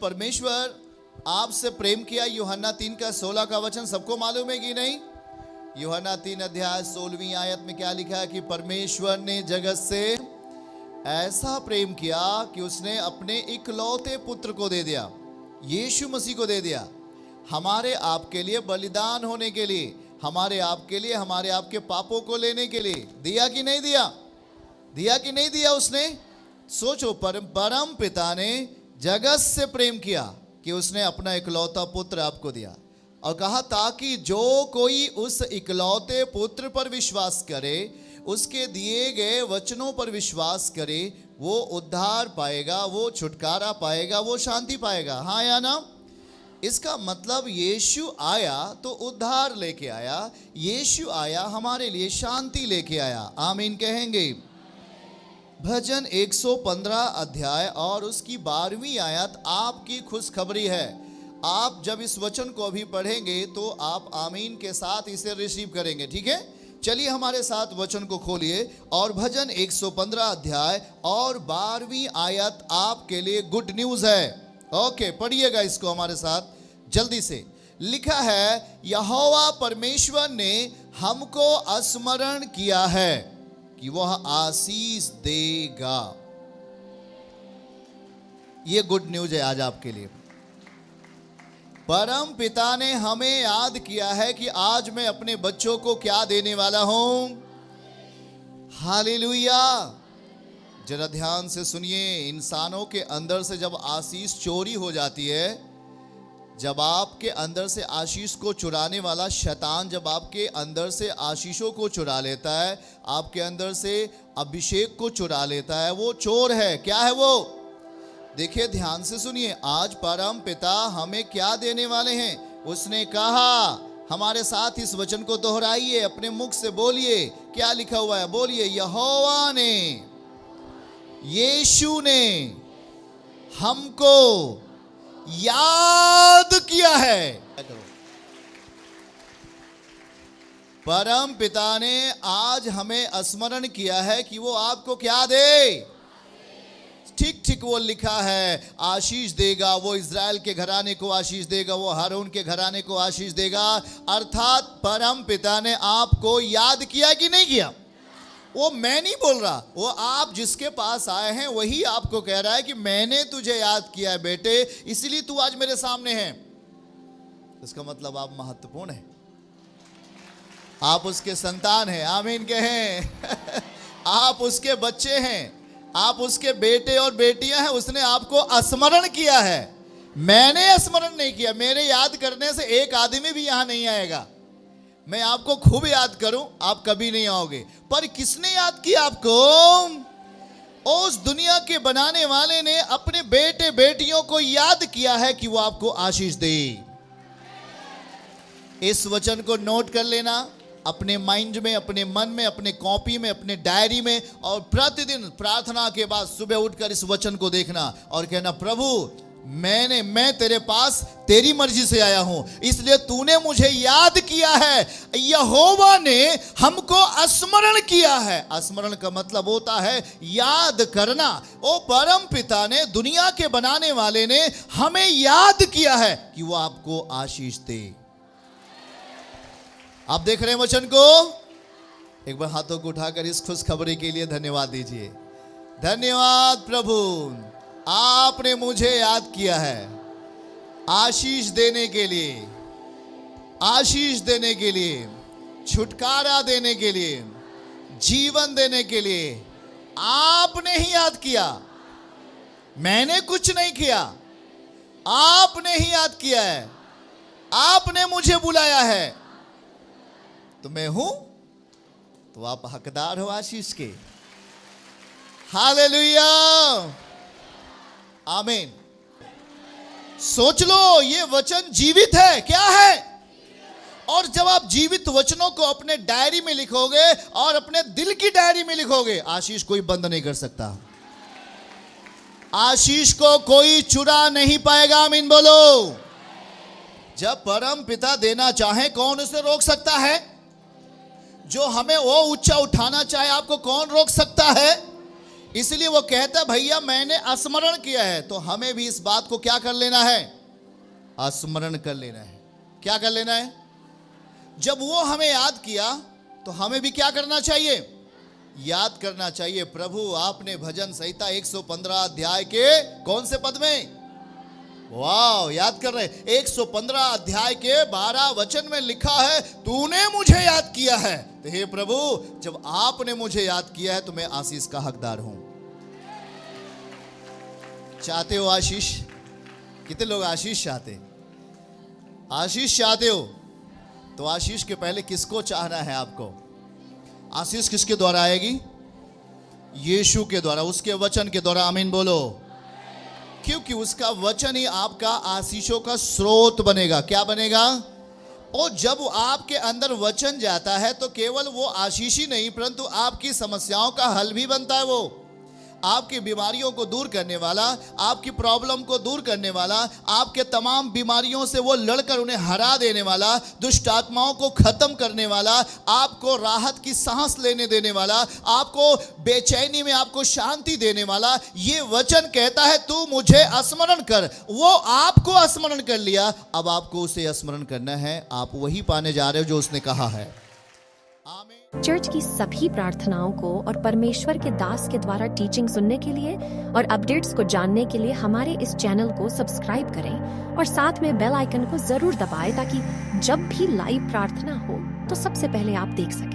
परमेश्वर आपसे प्रेम किया। यूहन्ना 3 का 16 का वचन सबको मालूम है कि नहीं? यूहन्ना 3 अध्याय 16वीं आयत में क्या लिखा है कि परमेश्वर ने जगत से ऐसा प्रेम किया कि उसने अपने इकलौते पुत्र को दे दिया, यीशु मसीह को दे दिया, हमारे आपके लिए बलिदान होने के लिए, हमारे आपके लिए, हमारे आपके पापों को लेने के लिए। दिया कि नहीं दिया? दिया कि नहीं दिया उसने? सोचो, परम पिता ने जगत से प्रेम किया कि उसने अपना इकलौता पुत्र आपको दिया और कहा ताकि जो कोई उस इकलौते पुत्र पर विश्वास करे, उसके दिए गए वचनों पर विश्वास करे, वो उद्धार पाएगा, वो छुटकारा पाएगा, वो शांति पाएगा। हाँ या ना? इसका मतलब यीशु आया तो उद्धार लेके आया, यीशु आया हमारे लिए शांति लेके आया। आमीन कहेंगे? भजन 115 अध्याय और उसकी 12वीं आयत आपकी खुशखबरी है। आप जब इस वचन को अभी पढ़ेंगे तो आप आमीन के साथ इसे रिसीव करेंगे, ठीक है? चलिए हमारे साथ वचन को खोलिए और भजन 115 अध्याय और 12वीं आयत आपके लिए गुड न्यूज है। ओके, पढ़िएगा इसको हमारे साथ जल्दी से। लिखा है, यहोवा परमेश्वर ने हमको स्मरण किया है कि वह आशीष देगा। ये गुड न्यूज है आज आपके लिए। परम पिता ने हमें याद किया है कि आज मैं अपने बच्चों को क्या देने वाला हूं। हालेलुया। जरा ध्यान से सुनिए, इंसानों के अंदर से जब आशीष चोरी हो जाती है, जब आपके अंदर से आशीष को चुराने वाला शैतान जब आपके अंदर से आशीषों को चुरा लेता है, आपके अंदर से अभिषेक को चुरा लेता है, वो चोर है। क्या है वो? देखिए ध्यान से सुनिए, आज परम पिता हमें क्या देने वाले हैं। उसने कहा, हमारे साथ इस वचन को दोहराइए, अपने मुख से बोलिए। क्या लिखा हुआ है? बोलिए, यहोवा ने, यीशु ने हमको याद किया है। परम पिता ने आज हमें स्मरण किया है कि वो आपको क्या दे। ठीक ठीक वो लिखा है, आशीष देगा। वो इज़राइल के घराने को आशीष देगा, वो हारून के घराने को आशीष देगा। अर्थात परम पिता ने आपको याद किया कि नहीं किया? वो मैं नहीं बोल रहा, वो आप जिसके पास आए हैं वही आपको कह रहा है कि मैंने तुझे याद किया है बेटे, इसलिए तू आज मेरे सामने है। इसका मतलब आप महत्वपूर्ण हैं, आप उसके संतान हैं। आमीन कहें? आप उसके बच्चे हैं, आप उसके बेटे और बेटियां हैं। उसने आपको स्मरण किया है, मैंने स्मरण नहीं किया। मेरे याद करने से एक आदमी भी यहां नहीं आएगा। मैं आपको खूब याद करूं, आप कभी नहीं आओगे। पर किसने याद किया आपको? उस दुनिया के बनाने वाले ने अपने बेटे बेटियों को याद किया है कि वो आपको आशीष दे। इस वचन को नोट कर लेना अपने माइंड में, अपने मन में, अपने कॉपी में, अपने डायरी में, और प्रतिदिन प्रार्थना के बाद सुबह उठकर इस वचन को देखना और कहना, प्रभु मैं तेरे पास तेरी मर्जी से आया हूं, इसलिए तूने मुझे याद किया है। यहोवा ने हमको स्मरण किया है। स्मरण का मतलब होता है याद करना। ओ परम पिता ने, दुनिया के बनाने वाले ने हमें याद किया है कि वो आपको आशीष दे। आप देख रहे हैं वचन को? एक बार हाथों को उठाकर इस खुशखबरी के लिए धन्यवाद दीजिए। धन्यवाद प्रभु, आपने मुझे याद किया है आशीष देने के लिए, आशीष देने के लिए, छुटकारा देने के लिए, जीवन देने के लिए। आपने ही याद किया, मैंने कुछ नहीं किया, आपने ही याद किया है, आपने मुझे बुलाया है, तो मैं हूं, तो आप हकदार हो आशीष के। हालेलुया, आमीन। सोच लो, ये वचन जीवित है। क्या है? और जब आप जीवित वचनों को अपने डायरी में लिखोगे और अपने दिल की डायरी में लिखोगे, आशीष कोई बंद नहीं कर सकता। आशीष को कोई चुरा नहीं पाएगा। आमीन बोलो। जब परम पिता देना चाहे, कौन उसे रोक सकता है? जो हमें वो ऊंचा उठाना चाहे, आपको कौन रोक सकता है? इसलिए वो कहता है भैया मैंने स्मरण किया है। तो हमें भी इस बात को क्या कर लेना है? स्मरण कर लेना है। क्या कर लेना है? जब वो हमें याद किया तो हमें भी क्या करना चाहिए? याद करना चाहिए। प्रभु आपने भजन संहिता 115 अध्याय के कौन से पद में, वाह याद कर रहे, 115 अध्याय के 12 वचन में लिखा है तूने मुझे याद किया है। तो हे प्रभु जब आपने मुझे याद किया है तो मैं आशीष का हकदार हूं। चाहते हो आशीष? कितने लोग आशीष चाहते? आशीष चाहते हो तो आशीष के पहले किसको चाहना है आपको? आशीष किसके द्वारा आएगी? यीशु के द्वारा, उसके वचन के द्वारा। आमीन बोलो। क्योंकि उसका वचन ही आपका आशीषों का स्रोत बनेगा। क्या बनेगा? और जब आपके अंदर वचन जाता है तो केवल वो आशीष ही नहीं परंतु आपकी समस्याओं का हल भी बनता है। वो आपकी बीमारियों को दूर करने वाला, आपकी प्रॉब्लम को दूर करने वाला, आपके तमाम बीमारियों से वो लड़कर उन्हें हरा देने वाला, दुष्ट आत्माओं को खत्म करने वाला, आपको राहत की सांस लेने देने वाला, आपको बेचैनी में आपको शांति देने वाला। ये वचन कहता है तू मुझे स्मरण कर। वो आपको स्मरण कर लिया, अब आपको उसे स्मरण करना है। आप वही पाने जा रहे हो जो उसने कहा है। आमीन। चर्च की सभी प्रार्थनाओं को और परमेश्वर के दास के द्वारा टीचिंग सुनने के लिए और अपडेट्स को जानने के लिए हमारे इस चैनल को सब्सक्राइब करें और साथ में बेल आइकन को जरूर दबाएं ताकि जब भी लाइव प्रार्थना हो तो सबसे पहले आप देख सकें।